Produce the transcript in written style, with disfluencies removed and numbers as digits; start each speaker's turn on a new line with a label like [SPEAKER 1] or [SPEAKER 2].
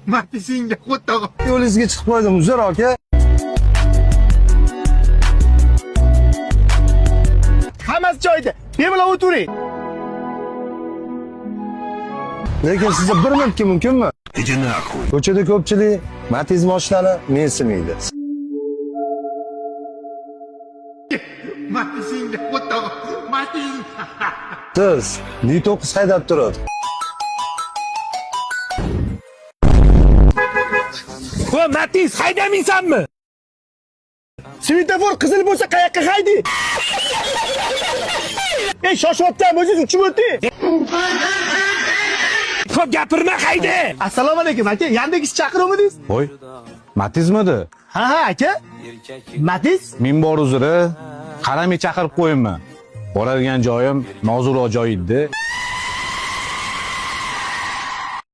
[SPEAKER 1] Matizingga o'tog'i.
[SPEAKER 2] Yo'lingizga chiqib qo'ydim, uzr aka.
[SPEAKER 1] Hammasi joyida. Bemalol o'tiring.
[SPEAKER 2] Lekin sizga bir minutga mumkinmi? Ko'chada ko'pchilik Matiz mashinani mensimaydi.
[SPEAKER 1] Matizingga o'tog'i. Matiz.
[SPEAKER 2] Siz N9 haydab turadi.
[SPEAKER 1] Ho, Matiz haydamaysanmi? Svetofor qizil bo'lsa qayoqqa haydi? Ey, shoshyapsan, o'zingiz uchib o'ting. Xo'p, gapirma hayda. Assalomu alaykum aka, Yandex chaqiruvmidingiz?
[SPEAKER 3] Voy, Matizmidi?
[SPEAKER 1] Ha, aka. Matiz?
[SPEAKER 3] Men bor uzri, qaramay chaqirib qo'yinman. Boradigan joyim Noziroq joy edi.